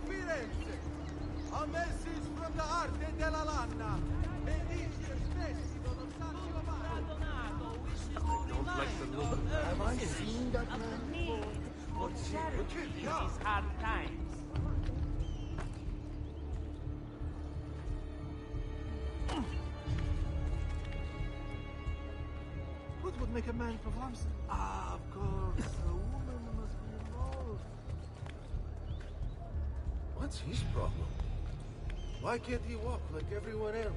Firenze! A message from the arte della lana! Benissimo, spessimo, nonostante la I don't like the look of that. Have I seen that man before? What's these hard times? What would make a man perform? Ah, of course, a woman must be involved. What's his problem? Why can't he walk like everyone else?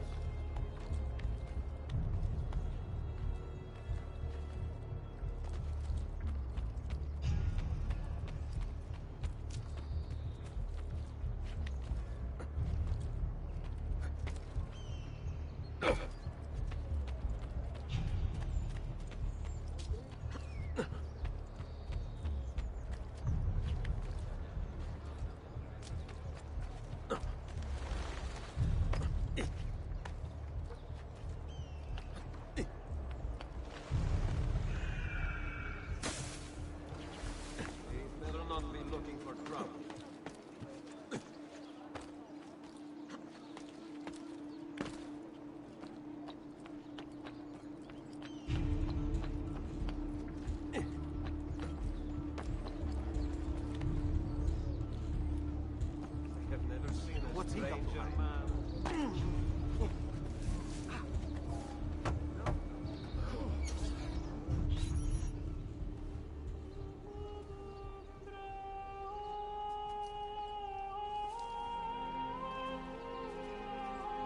What's he got to hide?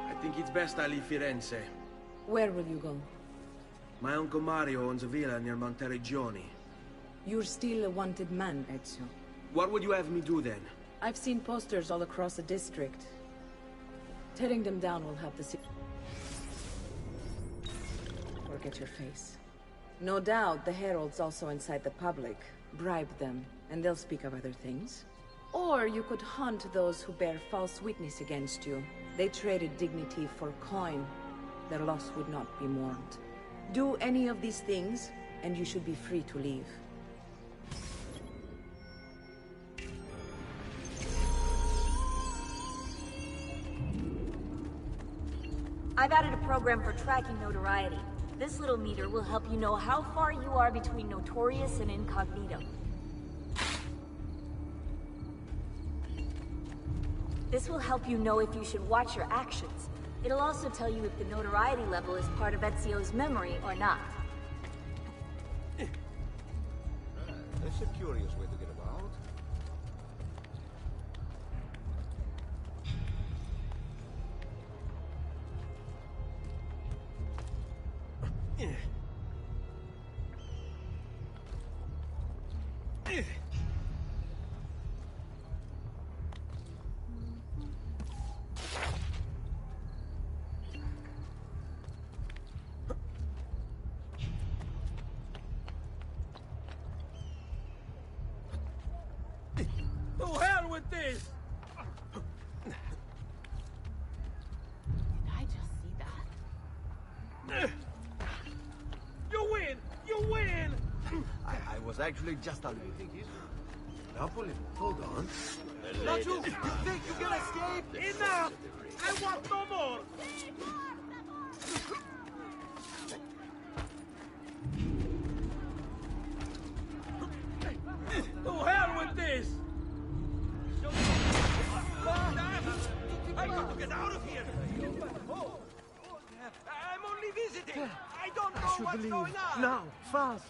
I think it's best I leave Firenze. Where will you go? My uncle Mario owns a villa near Monteriggioni. You're still a wanted man, Ezio. What would you have me do then? I've seen posters all across the district. Tearing them down will help the city. Forget your face. No doubt the heralds also incite the public. Bribe them, and they'll speak of other things. Or you could hunt those who bear false witness against you. They traded dignity for coin. Their loss would not be mourned. Do any of these things, and you should be free to leave. I've added a program for tracking notoriety. This little meter will help you know how far you are between notorious and incognito. This will help you know if you should watch your actions. It'll also tell you if the notoriety level is part of Ezio's memory or not. That's a curious way to get about. To hell with this! Did I just see that? You win! You win! I was actually just a Napoli, hold on. Not you! You think you can escape? Enough! I want no more! To hell with this! I got to get out of here! I'm only visiting! I don't know what's going on! Now, fast!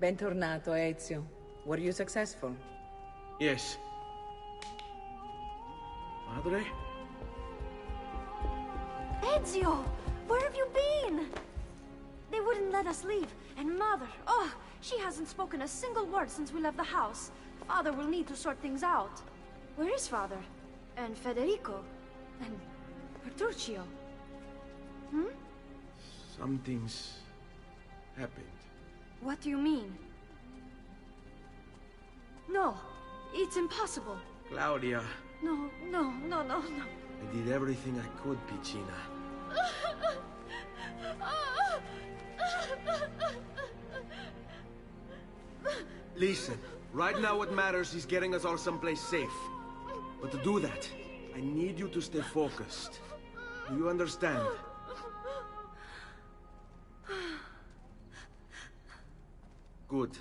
Bentornato, Ezio. Were you successful? Yes. Madre? Ezio! Where have you been? They wouldn't let us leave. And Mother, oh, she hasn't spoken a single word since we left the house. Father will need to sort things out. Where is Father? And Federico? And Petruccio. Hmm? Something's happened. What do you mean? No, it's impossible. Claudia, No. I did everything I could, Piccina. Listen, right now what matters is getting us all someplace safe. But to do that, I need you to stay focused. Do you understand? Good.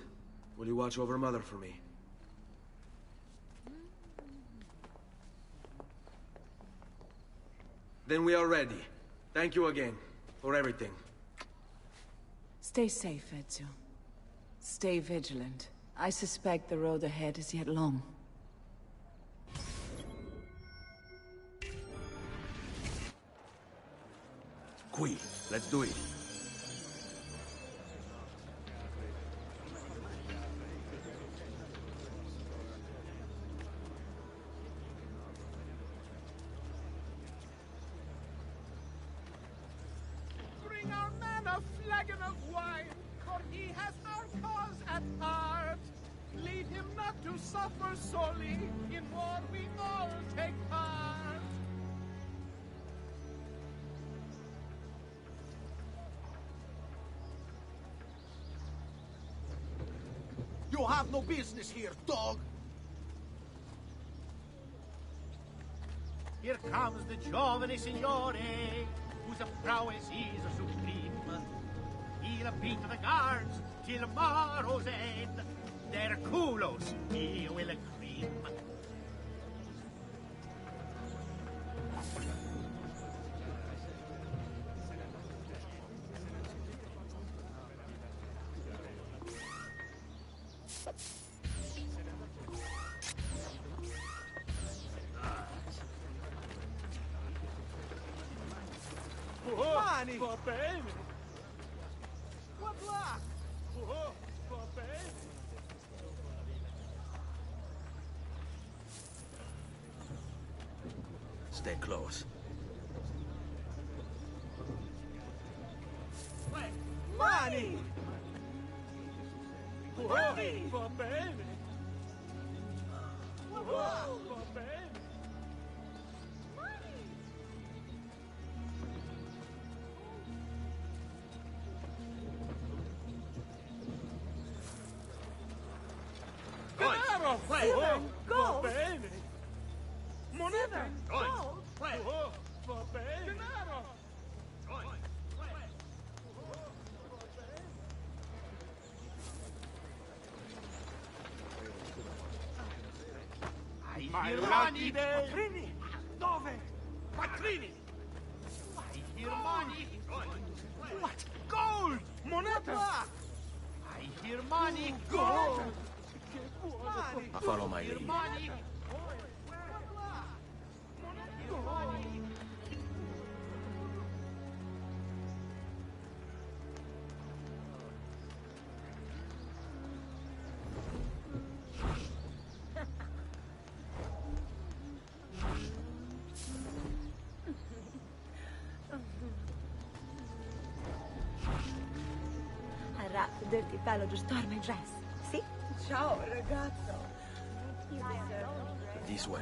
Will you watch over Mother for me? Then we are ready. Thank you again for everything. Stay safe, Ezio. Stay vigilant. I suspect the road ahead is yet long. Qui, let's do it. Bring our man a flagon of wine, for he has our cause at heart. Lead him not to suffer sorely, in war we all take part. You have no business here, dog! Here comes the giovane signore, whose prowess is supreme. He'll beat the guards till tomorrow's end. Their culos he will cream. Mani! Va bene. What luck? Oh, va bene. Stay close. Mani! Oh, va bene. Oh, va bene. Denaro! Oh, va bene. Moneta! Oh, va bene. Denaro! I hear money. Quattrini! Dove? Quattrini! I hear money. What? Gold! Moneta! I hear money. Gold! I follow my lead. Money. I wrapped the dirty fellow to store my dress. See? Ciao, ragazzo. This way.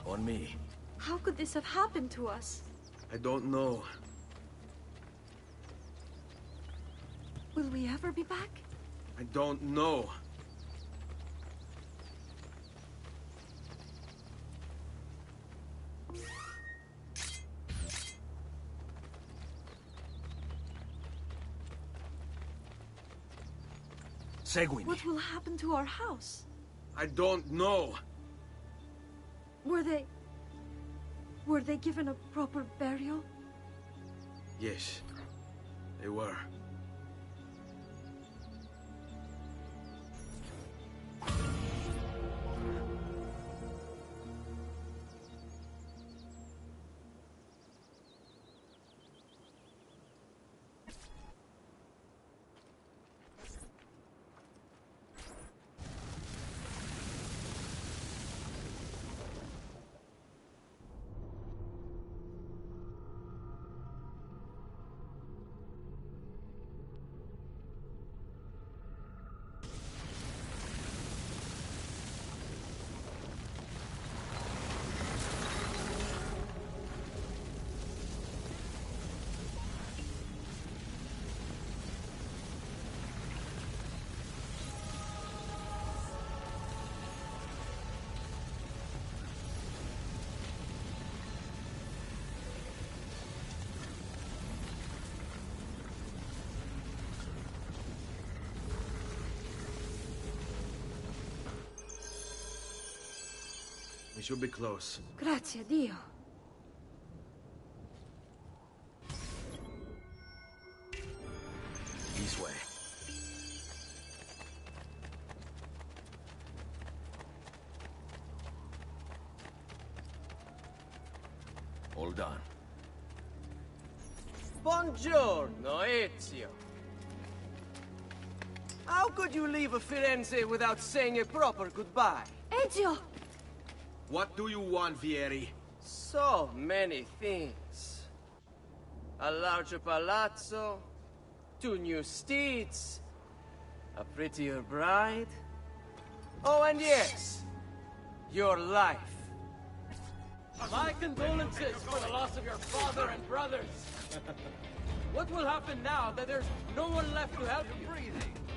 On me. How could this have happened to us? I don't know. Will we ever be back? I don't know. Seguimi. What will happen to our house? I don't know. Were they given a proper burial? Yes, they were. should be close. Grazie, Dio. This way. All done. Buongiorno, Ezio. How could you leave Firenze without saying a proper goodbye? Ezio! What do you want, Vieri? So many things. A larger palazzo, 2 new steeds, a prettier bride. Oh, and yes, your life. My condolences for the loss of your father and brothers. What will happen now that there's no one left to help you?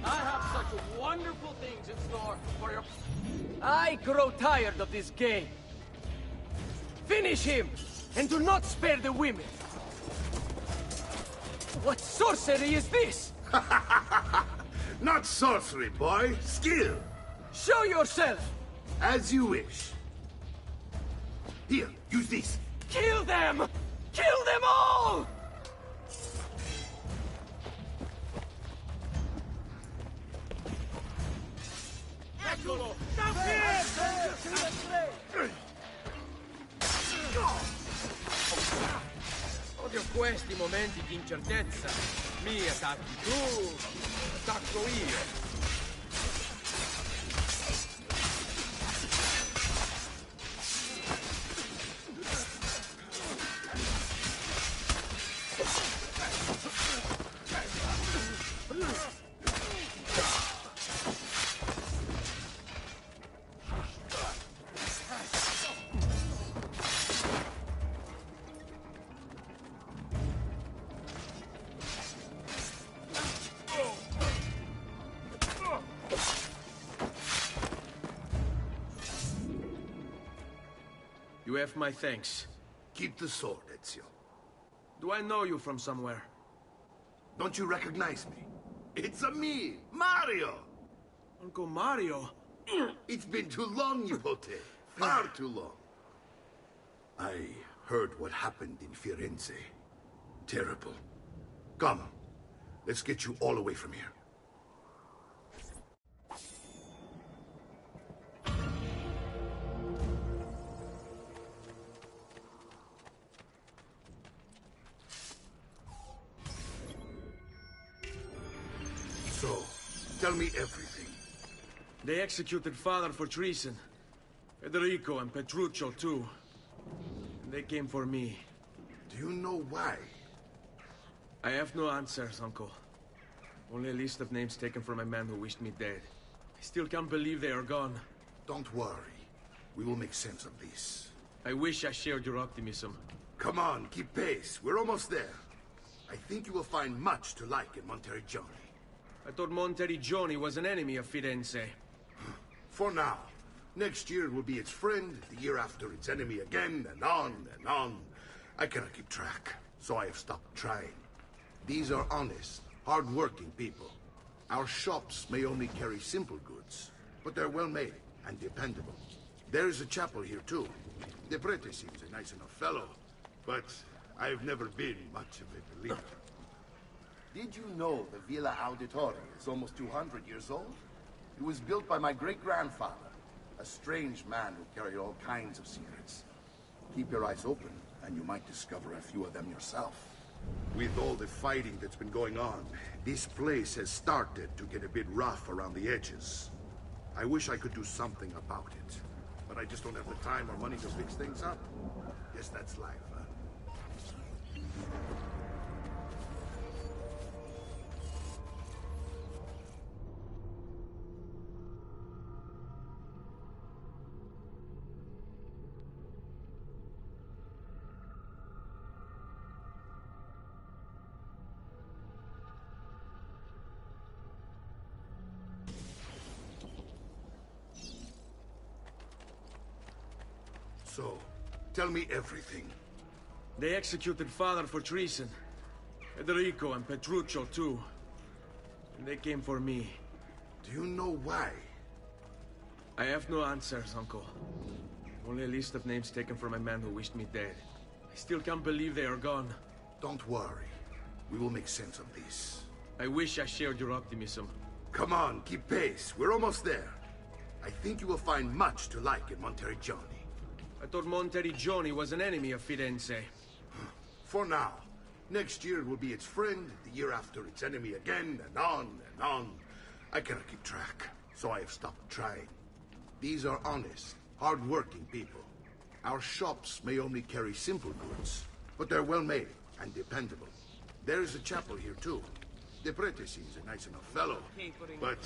I have such wonderful things in store for your... I grow tired of this game. Finish him, and do not spare the women. What sorcery is this? Not sorcery, boy. Skill. Show yourself! As you wish. Here, use this. Kill them! Kill them all! Eccolo! Odio questi momenti di incertezza. Mi attacchi tu, attacco io. You have my thanks. Keep the sword, Ezio. Do I know you from somewhere? Don't you recognize me? It's a me, Mario! Uncle Mario? It's been too long, Nipote. Far too long. I heard what happened in Firenze. Terrible. Come, let's get you all away from here. So, tell me everything. They executed father for treason. Federico and Petruccio, too. And they came for me. Do you know why? I have no answers, Uncle. Only a list of names taken from a man who wished me dead. I still can't believe they are gone. Don't worry. We will make sense of this. I wish I shared your optimism. Come on, keep pace. We're almost there. I think you will find much to like in Monteriggioni. I thought Monteriggioni was an enemy of Firenze. For now. Next year it will be its friend, the year after its enemy again, and on and on. I cannot keep track, so I have stopped trying. These are honest, hard-working people. Our shops may only carry simple goods, but they're well-made and dependable. There is a chapel here, too. The prete seems a nice enough fellow, but I've never been much of a believer. Did you know the Villa Auditore is almost 200 years old? It was built by my great-grandfather, a strange man who carried all kinds of secrets. Keep your eyes open, and you might discover a few of them yourself. With all the fighting that's been going on, this place has started to get a bit rough around the edges. I wish I could do something about it, but I just don't have the time or money to fix things up. Guess that's life, huh? So, tell me everything. They executed father for treason. Federico and Petruccio, too. And they came for me. Do you know why? I have no answers, Uncle. Only a list of names taken from a man who wished me dead. I still can't believe they are gone. Don't worry. We will make sense of this. I wish I shared your optimism. Come on, keep pace. We're almost there. I think you will find much to like in Monteriggioni. I thought Monteriggioni was an enemy of Firenze. For now. Next year will be its friend, the year after its enemy again, and on and on. I cannot keep track, so I have stopped trying. These are honest, hard-working people. Our shops may only carry simple goods, but they're well-made and dependable. There is a chapel here, too. The prete seems a nice enough fellow, but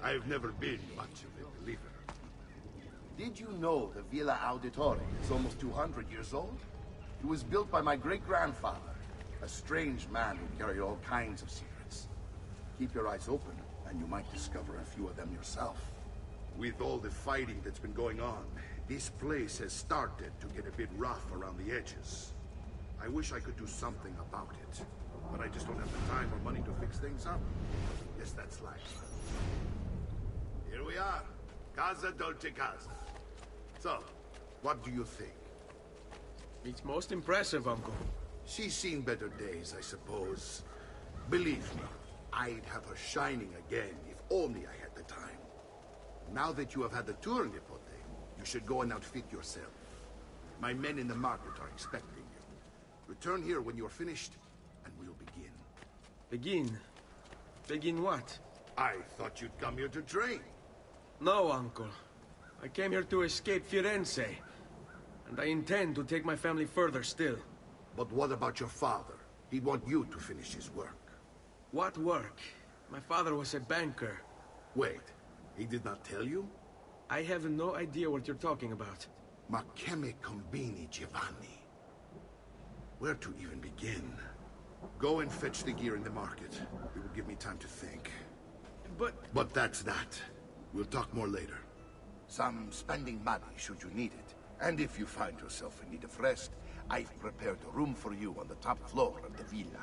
I've never been much of a believer. Did you know the Villa Auditore is almost 200 years old? It was built by my great-grandfather, a strange man who carried all kinds of secrets. Keep your eyes open, and you might discover a few of them yourself. With all the fighting that's been going on, this place has started to get a bit rough around the edges. I wish I could do something about it, but I just don't have the time or money to fix things up. Guess that's life. Here we are. Casa Dolce Casa. So, what do you think? It's most impressive, Uncle. She's seen better days, I suppose. Believe me, I'd have her shining again if only I had the time. Now that you have had the tour, Nipote, you should go and outfit yourself. My men in the market are expecting you. Return here when you're finished, and we'll begin. Begin? Begin what? I thought you'd come here to train. No, Uncle. I came here to escape Firenze. And I intend to take my family further still. But what about your father? He'd want you to finish his work. What work? My father was a banker. Wait, he did not tell you? I have no idea what you're talking about. Ma che me combini, Giovanni? Where to even begin? Go and fetch the gear in the market. It will give me time to think. But that's that. We'll talk more later. Some spending money should you need it. And if you find yourself in need of rest, I've prepared a room for you on the top floor of the villa.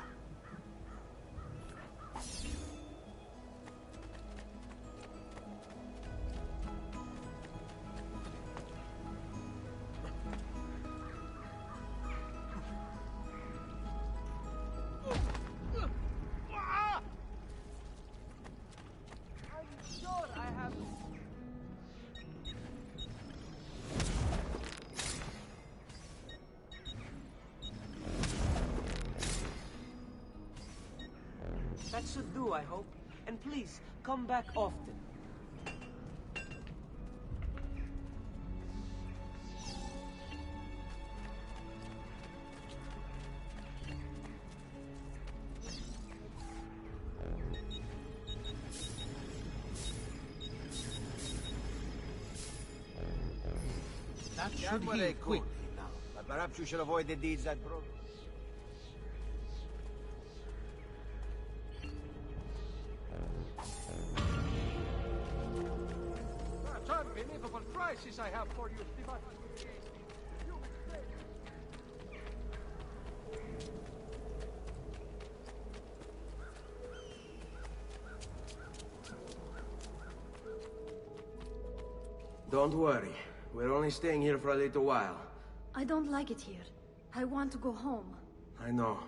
That should do, I hope. And please, come back often. That should heal quickly now, but perhaps you should avoid the deeds that broke. Unbelievable prices I have for you, but Don't worry. We're only staying here for a little while. I don't like it here. I want to go home. I know.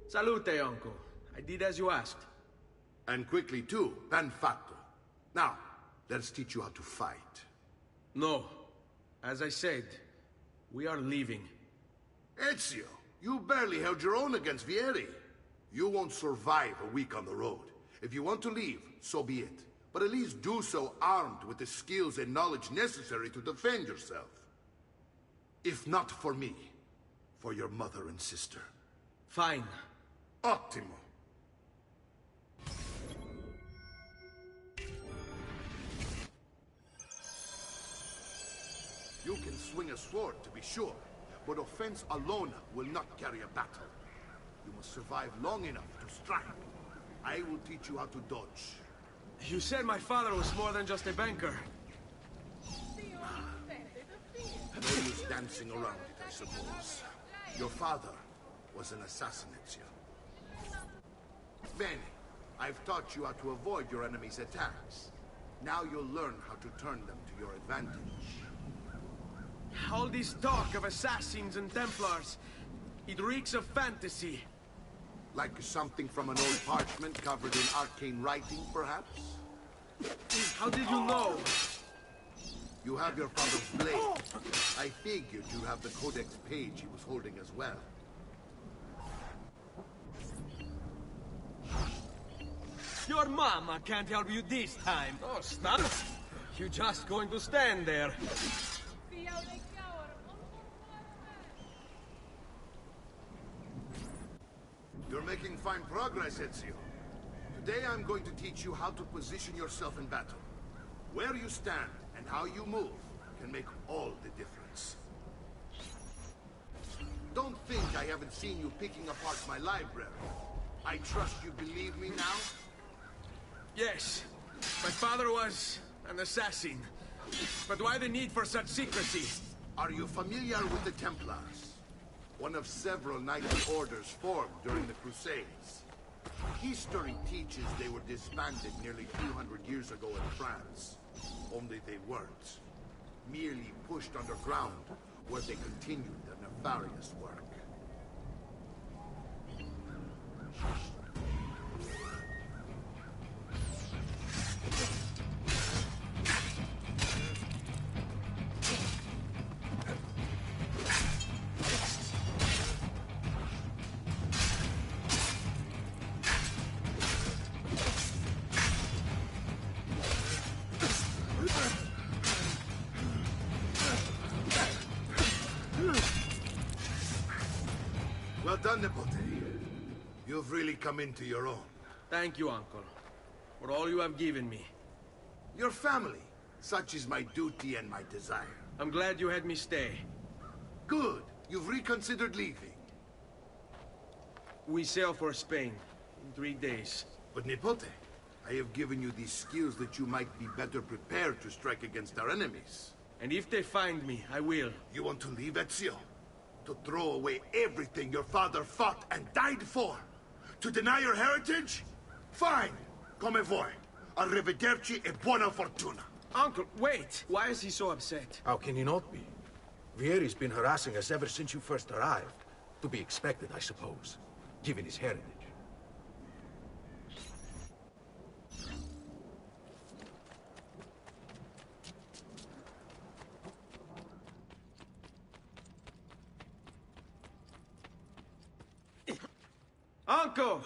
Salute, Uncle. I did as you asked. And quickly, too. Ben fatto. Now, let's teach you how to fight. No. As I said, we are leaving. Ezio, you barely held your own against Vieri. You won't survive a week on the road. If you want to leave, so be it. But at least do so armed with the skills and knowledge necessary to defend yourself. If not for me, for your mother and sister. Fine. Ottimo. You can swing a sword, to be sure, but offense alone will not carry a battle. You must survive long enough to strike. I will teach you how to dodge. You said my father was more than just a banker. No use dancing around it, I suppose. Your father was an assassin, Ezio. Bene, I've taught you how to avoid your enemy's attacks. Now you'll learn how to turn them to your advantage. All this talk of assassins and Templars, it reeks of fantasy. Like something from an old parchment covered in arcane writing, perhaps? How did you know? You have your father's blade. I figured you have the codex page he was holding as well. Your mama can't help you this time. Oh, stop. You just going to stand there. You're making fine progress, Ezio. Today I'm going to teach you how to position yourself in battle. Where you stand and how you move can make all the difference. Don't think I haven't seen you picking apart my library. I trust you believe me now? Yes. My father was an assassin. But why the need for such secrecy? Are you familiar with the Templars? One of several knightly orders formed during the Crusades. History teaches they were disbanded nearly 200 years ago in France. Only they weren't. Merely pushed underground, where they continued their nefarious work. Well done, Nipote. You've really come into your own. Thank you, Uncle, for all you have given me. Your family. Such is my duty and my desire. I'm glad you had me stay. Good. You've reconsidered leaving. We sail for Spain in 3 days. But Nipote, I have given you these skills that you might be better prepared to strike against our enemies. And if they find me, I will. You want to leave, Ezio? To throw away everything your father fought and died for? To deny your heritage? Fine. Come vuoi. Arrivederci e buona fortuna. Uncle, wait! Why is he so upset? How can he not be? Vieri's been harassing us ever since you first arrived. To be expected, I suppose, given his heritage. Uncle!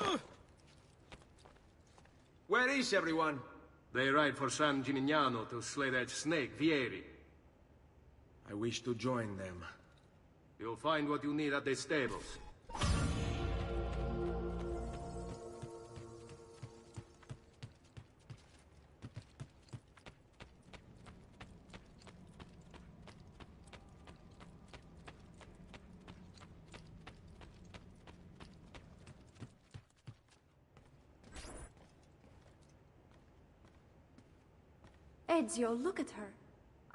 Where is everyone? They ride for San Gimignano to slay that snake, Vieri. I wish to join them. You'll find what you need at the stables. Ezio, look at her.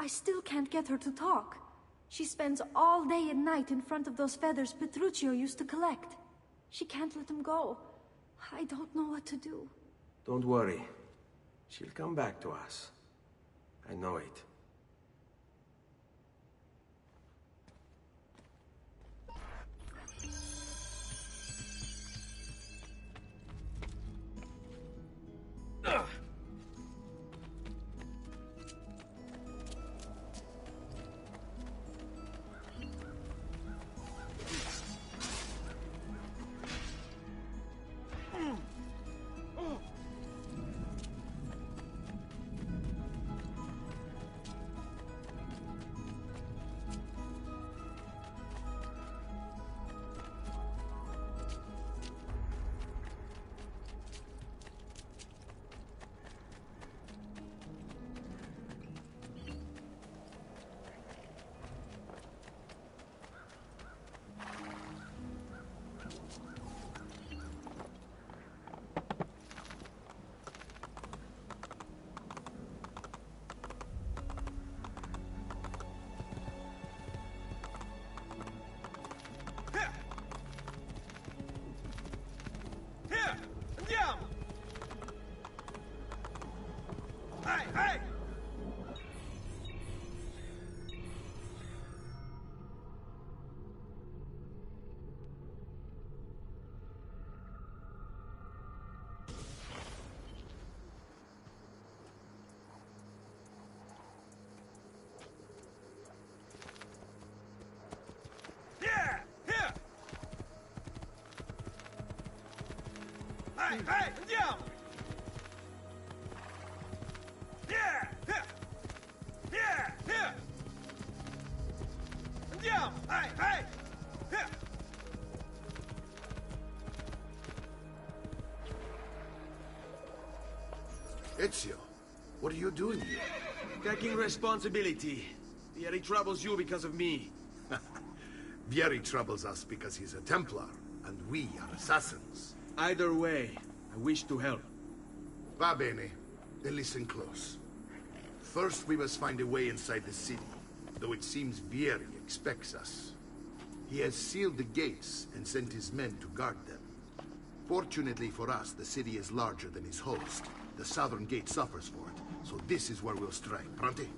I still can't get her to talk. She spends all day and night in front of those feathers Petruchio used to collect. She can't let them go. I don't know what to do. Don't worry. She'll come back to us. I know it. Hey, hey, andiamo! Yeah, yeah, yeah, yeah! Andiamo! Hey, hey! Yeah! Ezio, what are you doing here? Taking responsibility. Vieri troubles you because of me. Vieri troubles us because he's a Templar, and we are assassins. Either way, I wish to help. Va bene. Then listen close. First, we must find a way inside the city, though it seems Vieri expects us. He has sealed the gates and sent his men to guard them. Fortunately for us, the city is larger than his host. The southern gate suffers for it, so this is where we'll strike. Pronti?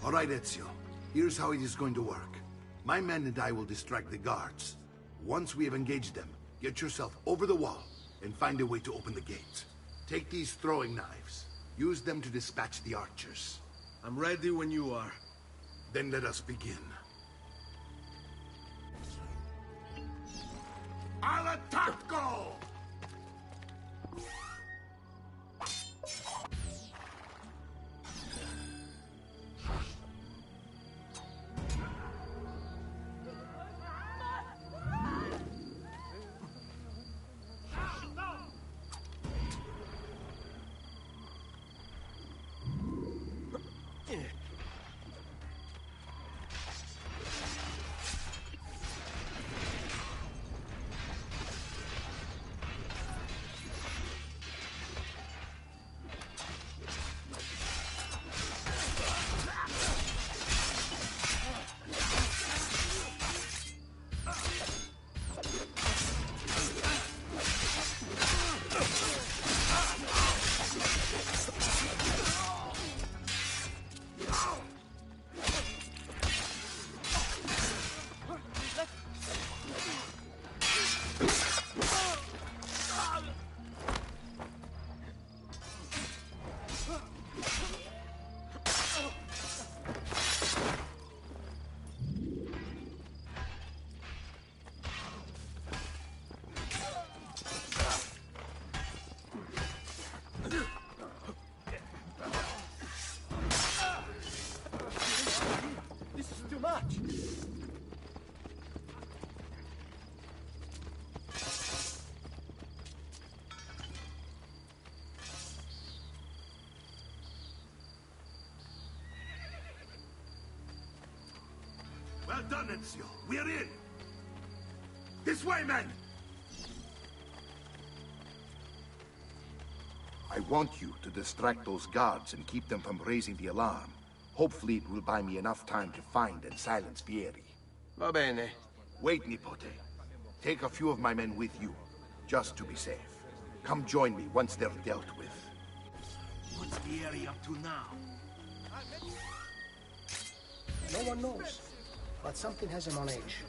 All right, Ezio. Here's how it is going to work. My men and I will distract the guards. Once we have engaged them, get yourself over the wall and find a way to open the gate. Take these throwing knives. Use them to dispatch the archers. I'm ready when you are. Then let us begin. Al attacco! Well done, Ezio. We're in. This way, men! I want you to distract those guards and keep them from raising the alarm. Hopefully it will buy me enough time to find and silence Vieri. Va bene. Wait, Nipote. Take a few of my men with you, just to be safe. Come join me once they're dealt with. What's Vieri up to now? No one knows, but something has him on edge.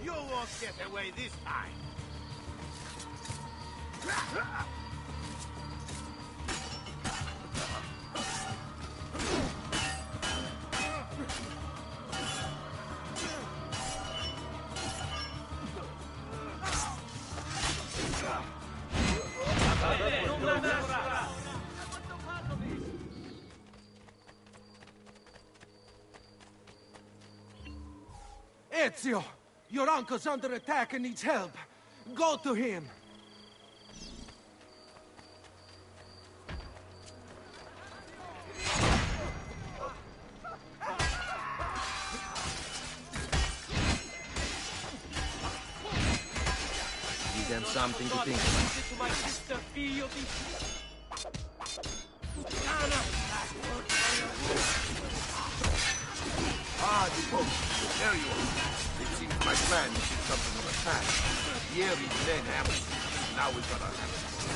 You won't get away this time. Ezio! Your uncle's under attack and needs help. Go to him. Give them something to think Ah, the boat. There you are. It seems my plan is something of a attack. Vieri's men have it. Now we've got our hands full.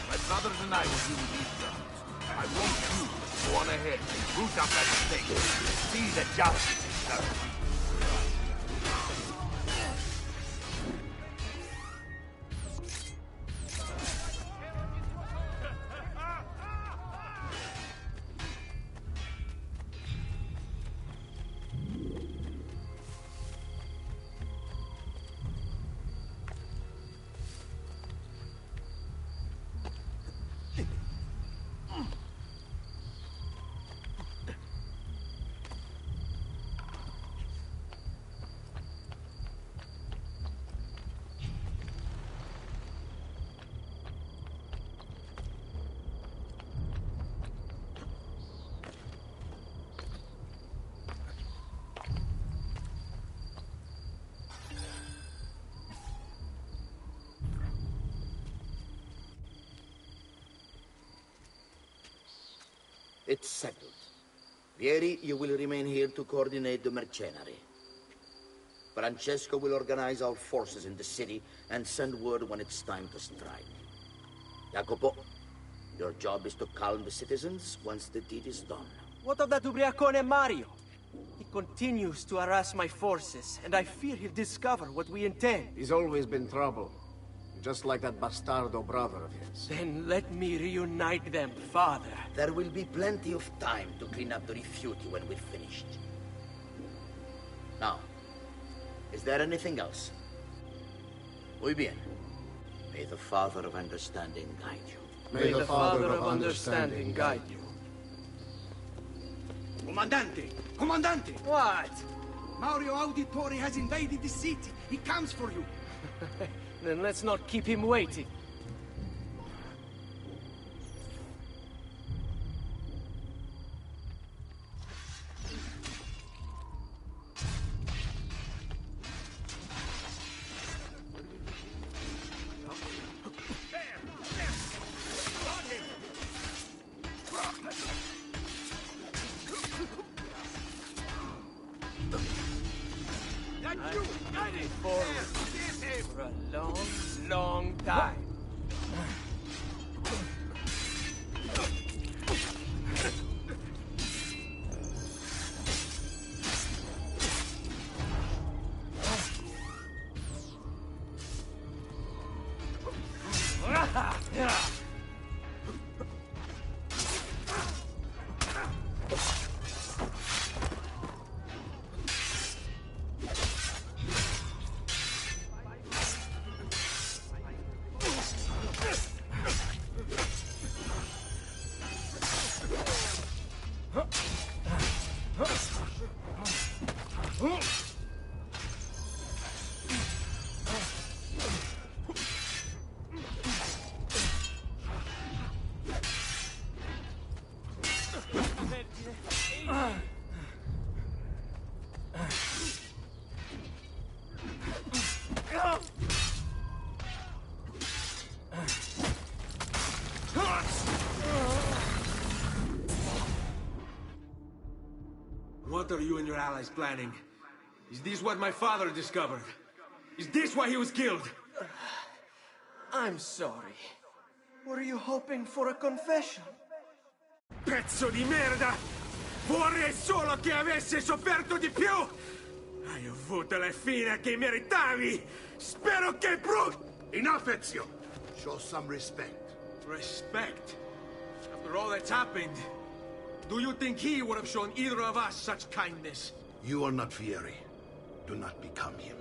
My brothers and I will deal with these guards. I want you to go on ahead and root up that snake. See that justice is served. It's settled. Vieri, you will remain here to coordinate the mercenary. Francesco will organize our forces in the city and send word when it's time to strike. Jacopo, your job is to calm the citizens once the deed is done. What of that ubriacone Mario? He continues to harass my forces, and I fear he'll discover what we intend. He's always been trouble. Just like that bastardo brother of his. Then let me reunite them, father. There will be plenty of time to clean up the rifiuti when we're finished. Now, is there anything else? Muy bien. May the Father of Understanding guide you. May the Father of Understanding guide you. Comandante! Comandante! What? Mario Auditore has invaded the city. He comes for you. Then let's not keep him waiting. For a long, long time. What are you and your allies planning? Is this what my father discovered? Is this why he was killed? I'm sorry. Were you hoping for a confession? Pezzo di merda! Vorrei solo che avessi sofferto di più! Hai avuto la fine che meritavi! Spero che Enough, Ezio! Show some respect. Respect? After all that's happened, do you think he would have shown either of us such kindness? You are not Vieri. Do not become him.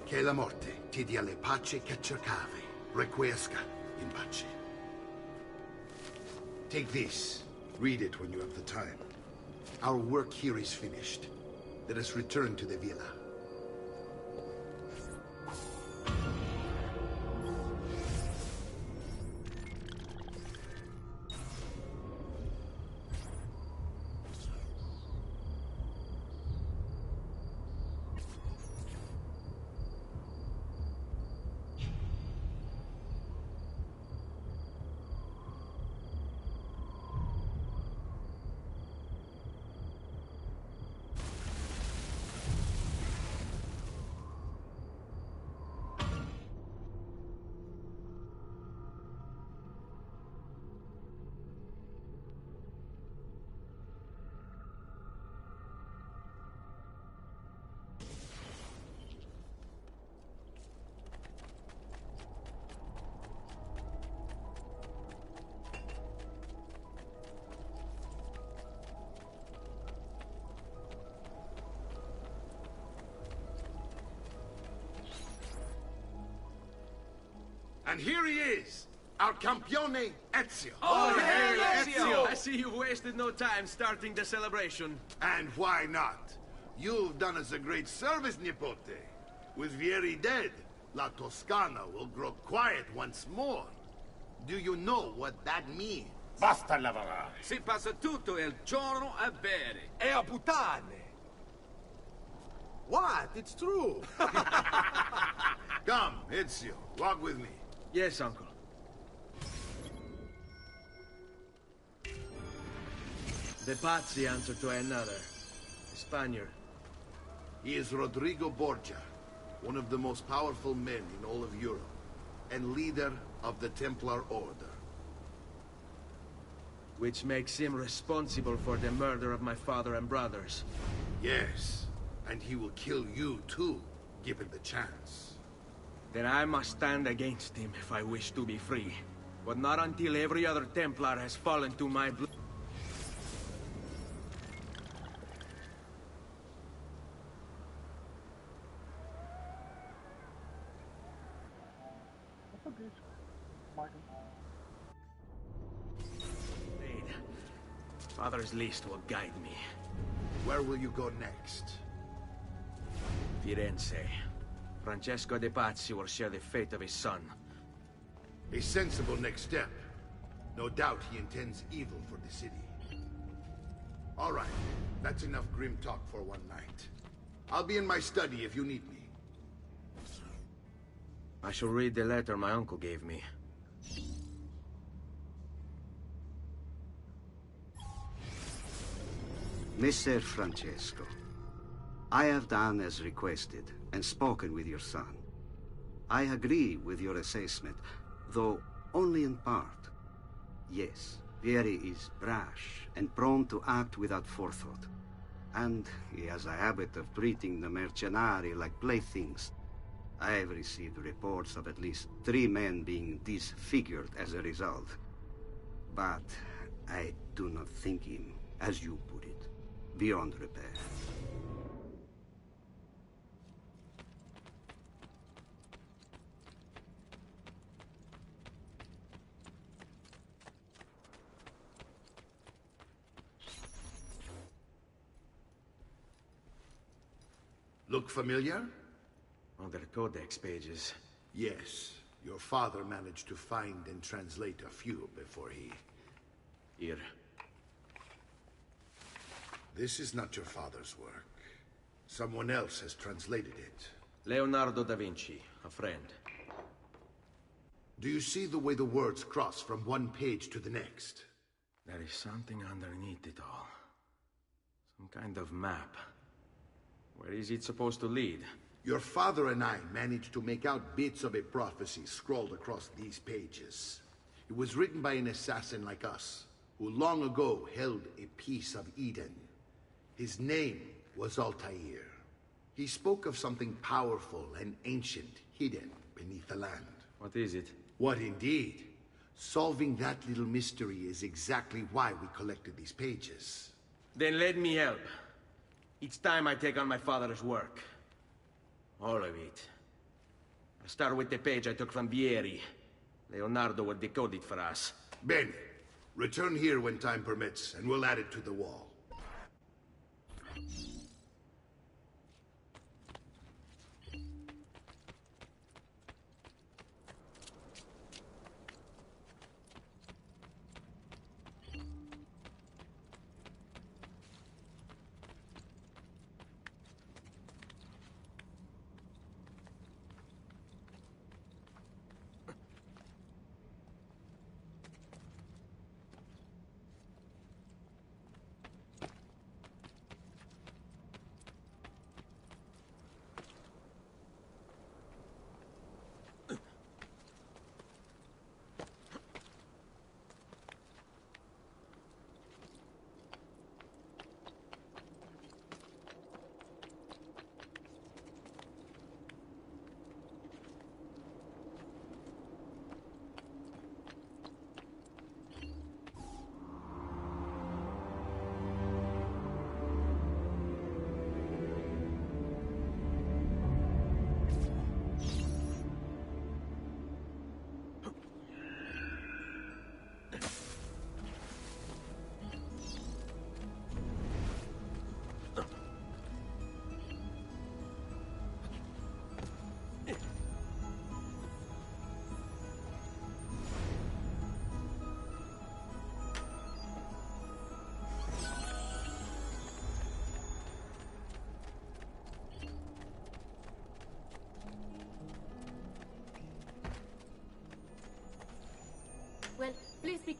Che la morte ti dia le pace che cercavi. Requiesca in pace. Take this. Read it when you have the time. Our work here is finished. Let us return to the villa. And here he is, our campione Ezio. Oh, hey, Ezio! I see you wasted no time starting the celebration. And why not? You've done us a great service, Nipote. With Vieri dead, La Toscana will grow quiet once more. Do you know what that means? Basta lavorare. Si passa tutto il giorno a bere. E a puttane. What? It's true. Come, Ezio, walk with me. Yes, uncle. The Pazzi answer to another. A Spaniard. He is Rodrigo Borgia, one of the most powerful men in all of Europe, and leader of the Templar Order. Which makes him responsible for the murder of my father and brothers. Yes, and he will kill you too, given the chance. Then I must stand against him if I wish to be free. But not until every other Templar has fallen to my blood. Father's list will guide me. Where will you go next? Firenze. Francesco de Pazzi will share the fate of his son. A sensible next step. No doubt he intends evil for the city. All right, that's enough grim talk for one night. I'll be in my study if you need me. I shall read the letter my uncle gave me. Messer Francesco, I have done as requested and spoken with your son. I agree with your assessment, though only in part. Yes, Vieri is brash and prone to act without forethought. And he has a habit of treating the mercenari like playthings. I have received reports of at least 3 men being disfigured as a result. But I do not think him, as you put it, beyond repair. Look familiar? On their codex pages. Yes. Your father managed to find and translate a few before he... Here. This is not your father's work. Someone else has translated it. Leonardo da Vinci, a friend. Do you see the way the words cross from one page to the next? There is something underneath it all. Some kind of map. Where is it supposed to lead? Your father and I managed to make out bits of a prophecy scrawled across these pages. It was written by an assassin like us, who long ago held a piece of Eden. His name was Altair. He spoke of something powerful and ancient hidden beneath the land. What is it? What indeed? Solving that little mystery is exactly why we collected these pages. Then let me help. Each time I take on my father's work. All of it. I'll start with the page I took from Vieri. Leonardo will decode it for us. Bene. Return here when time permits, and we'll add it to the wall.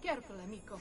Careful, amico.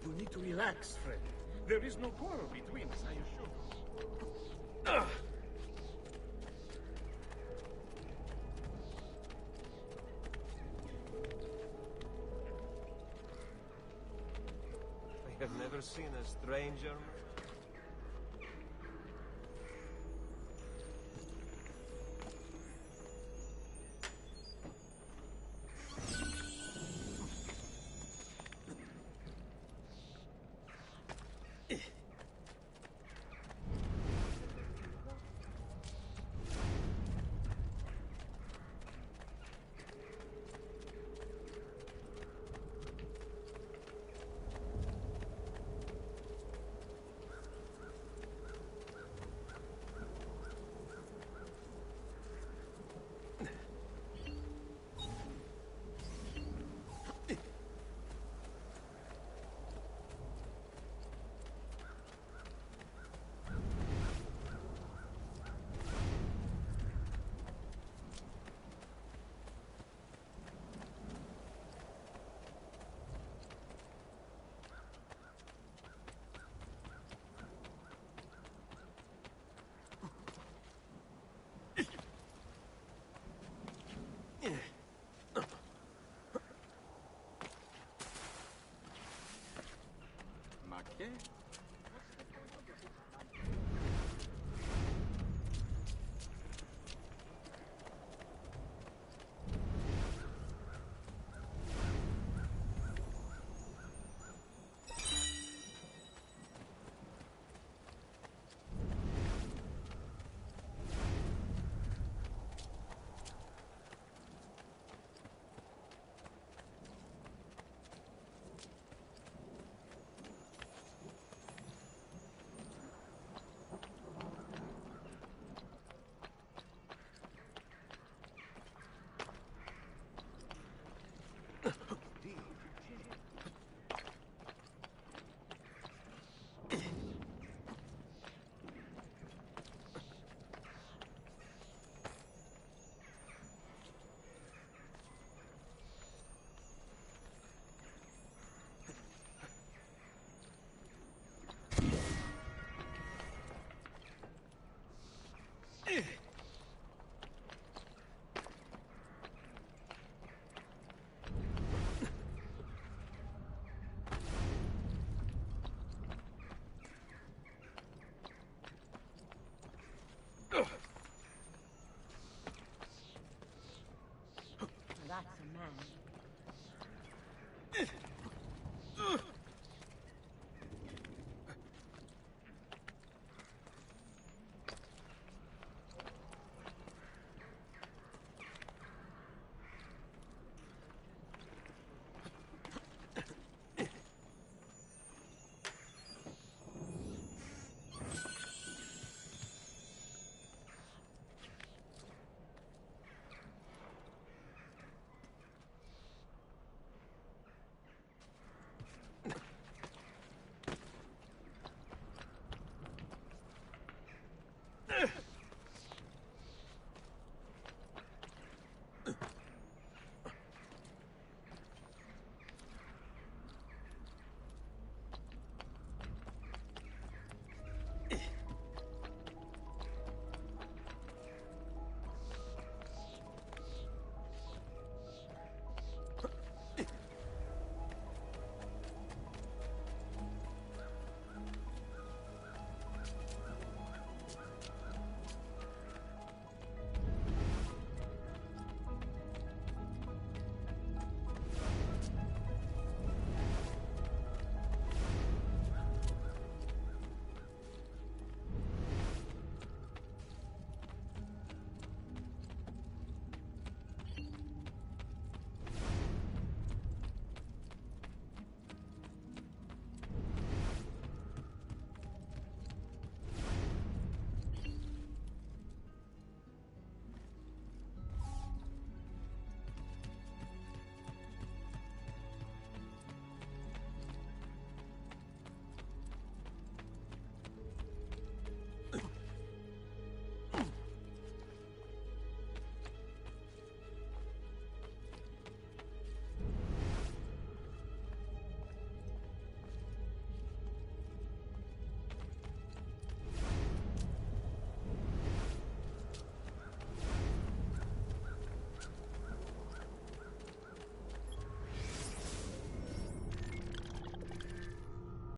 You need to relax, friend. There is no quarrel between us, I assure you. I have never seen a stranger